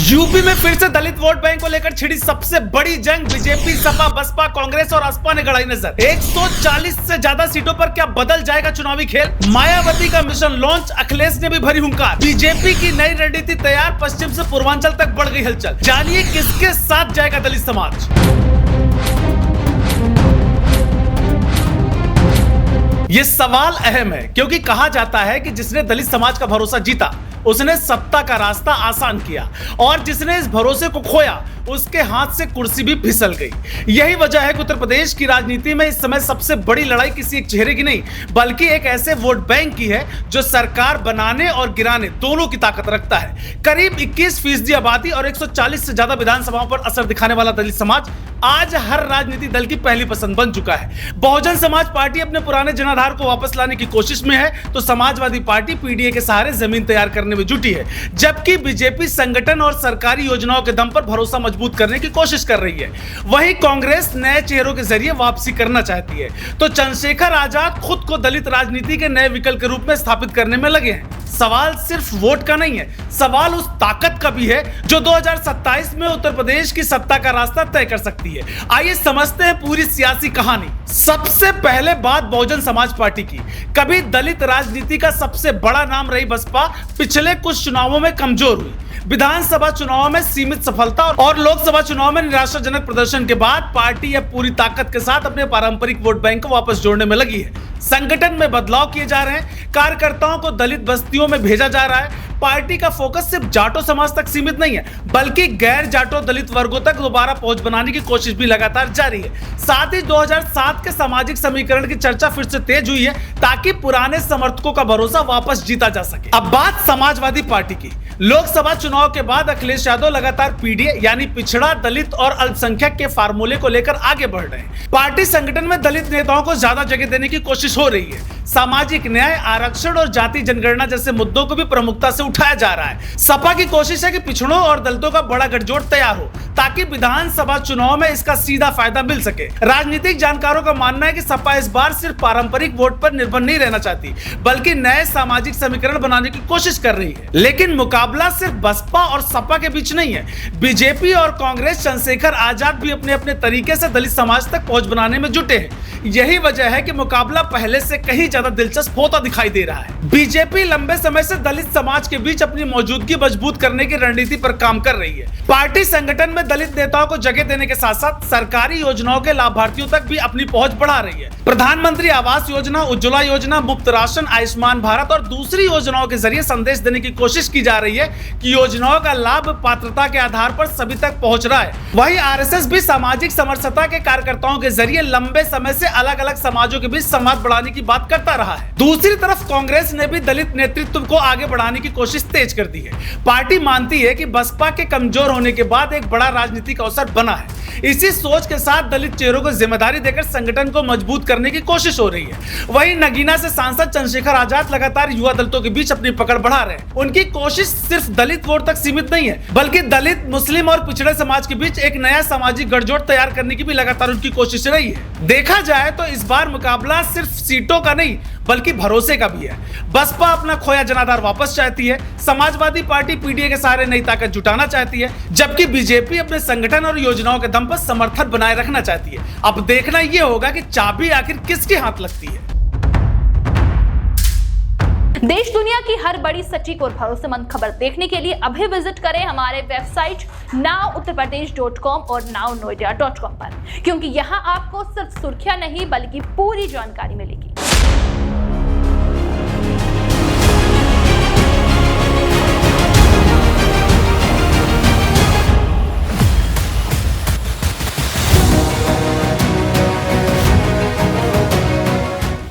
UP में फिर से दलित वोट बैंक को लेकर छिड़ी सबसे बड़ी जंग। बीजेपी, सपा, बसपा, कांग्रेस और असपा ने गड़ाई नजर। 140 से ज्यादा सीटों पर क्या बदल जाएगा चुनावी खेल? मायावती का मिशन लॉन्च, अखिलेश ने भी भरी हुंकार। बीजेपी की नई रणनीति तैयार, पश्चिम से पूर्वांचल तक बढ़ गई हलचल। जानिए किसके साथ जाएगा दलित समाज। ये सवाल अहम है क्योंकि कहा जाता है कि जिसने दलित समाज का भरोसा जीता उसने सत्ता का रास्ता आसान किया और जिसने इस भरोसे को खोया उसके हाथ से कुर्सी भी फिसल गई। यही वजह है कि उत्तर प्रदेश की राजनीति में इस समय सबसे बड़ी लड़ाई किसी एक चेहरे की नहीं बल्कि एक ऐसे वोट बैंक की है जो सरकार बनाने और गिराने दोनों की ताकत रखता है। करीब 21% आबादी और 140 से ज्यादा विधानसभाओं पर असर दिखाने वाला दलित समाज आज हर राजनीतिक दल की पहली पसंद बन चुका है। बहुजन समाज पार्टी अपने पुराने जनाधार को वापस लाने की कोशिश में है तो समाजवादी पार्टी पीडीए के सहारे जमीन तैयार करने में जुटी है, जबकि बीजेपी संगठन और सरकारी योजनाओं के दम पर भरोसा मजबूत करने की कोशिश कर रही है। वहीं कांग्रेस नए चेहरों के जरिए वापसी करना चाहती है तो चंद्रशेखर आजाद खुद को दलित राजनीति के नए विकल्प के रूप में स्थापित करने में लगे हैं। सवाल सिर्फ वोट का नहीं है, सवाल उस ताकत का भी है जो 2027 में उत्तर प्रदेश की सत्ता का रास्ता तय कर सकती है। आइए समझते हैं पूरी सियासी कहानी। सबसे पहले बात बहुजन समाज पार्टी की। कभी दलित राजनीति का सबसे बड़ा नाम रही बसपा पिछले कुछ चुनावों में कमजोर हुई। विधानसभा चुनाव में सीमित सफलता और लोकसभा चुनाव में निराशाजनक प्रदर्शन के बाद पार्टी अब पूरी ताकत के साथ अपने पारंपरिक वोट बैंक को वापस जोड़ने में लगी है। संगठन में बदलाव किए जा रहे हैं, कार्यकर्ताओं को दलित बस्तियों में भेजा जा रहा है। पार्टी का फोकस सिर्फ जाटो समाज तक सीमित नहीं है बल्कि गैर जाटो दलित वर्गों तक दोबारा पहुंच बनाने की कोशिश भी लगातार जारी है। साथ ही 2007 के सामाजिक समीकरण की चर्चा फिर से तेज हुई है ताकि पुराने समर्थकों का भरोसा वापस जीता जा सके। अब बात समाजवादी पार्टी की। लोकसभा चुनाव के बाद अखिलेश यादव लगातार पीडीए यानी पिछड़ा, दलित और अल्पसंख्यक के फार्मूले को लेकर आगे बढ़ रहे हैं। पार्टी संगठन में दलित नेताओं को ज्यादा जगह देने की कोशिश हो रही है। सामाजिक न्याय, आरक्षण और जाति जनगणना जैसे मुद्दों को भी प्रमुखता से उठाया जा रहा है। सपा की कोशिश है कि पिछड़ों और दलितों का बड़ा गठजोड़ तैयार हो ताकि विधानसभा चुनाव में इसका सीधा फायदा मिल सके। राजनीतिक जानकारों का मानना है कि सपा इस बार सिर्फ पारंपरिक वोट पर निर्भर नहीं रहना चाहती बल्कि नए सामाजिक समीकरण बनाने की कोशिश कर रही है। लेकिन मुकाबला सिर्फ बसपा और सपा के बीच नहीं है। बीजेपी और कांग्रेस, चंद्रशेखर आजाद भी अपने अपने तरीके से दलित समाज तक पहुंच बनाने में जुटे हैं। यही वजह है कि मुकाबला पहले से कहीं ज्यादा दिलचस्प होता दिखाई दे रहा है। बीजेपी लंबे समय से दलित समाज के बीच अपनी मौजूदगी मजबूत करने की रणनीति पर काम कर रही है। पार्टी संगठन में दलित नेताओं को जगह देने के साथ साथ सरकारी योजनाओं के लाभार्थियों तक भी अपनी पहुंच बढ़ा रही है। प्रधानमंत्री आवास योजना, उज्ज्वला योजना, मुफ्त राशन, आयुष्मान भारत और दूसरी योजनाओं के जरिए संदेश देने की कोशिश की जा रही है कि योजनाओं का लाभ पात्रता के आधार पर सभी तक पहुंच रहा है। वहीं आरएसएस भी सामाजिक समरसता के कार्यकर्ताओं के जरिए लंबे समय से अलग अलग समाजों के बीच संवाद बढ़ाने की बात करता रहा है। दूसरी तरफ कांग्रेस ने भी दलित नेतृत्व को आगे बढ़ाने की कोशिश तेज कर दी है। पार्टी मानती है कि बसपा के कमजोर होने के बाद एक बड़ा राजनीतिक अवसर बना है। इसी सोच के साथ दलित चेहरों को जिम्मेदारी देकर संगठन को मजबूत करने की कोशिश हो रही है। वहीं नगीना से सांसद चंद्रशेखर आजाद लगातार युवा दलितों के बीच अपनी पकड़ बढ़ा रहे हैं। उनकी कोशिश सिर्फ दलित वोट तक सीमित नहीं है बल्कि दलित, मुस्लिम और पिछड़े समाज के बीच एक नया सामाजिक गठजोड़ तैयार करने की भी लगातार उनकी कोशिश रही है। देखा जाए तो इस बार मुकाबला सिर्फ सीटों का नहीं बल्कि भरोसे का भी है। बसपा अपना खोया जनाधार वापस चाहती है, समाजवादी पार्टी पीडीए के सहारे नई ताकत जुटाना चाहती है, जबकि बीजेपी अपने संगठन और योजनाओं के दम पर समर्थन बनाए रखना चाहती है। अब देखना यह होगा कि चाबी आखिर किसके हाथ लगती है। देश दुनिया की हर बड़ी, सटीक और भरोसेमंद खबर देखने के लिए अभी विजिट करें हमारे वेबसाइट nowuttarpradesh.com और nownoida.com पर, क्योंकि यहाँ आपको सिर्फ सुर्खियां नहीं बल्कि पूरी जानकारी मिलेगी।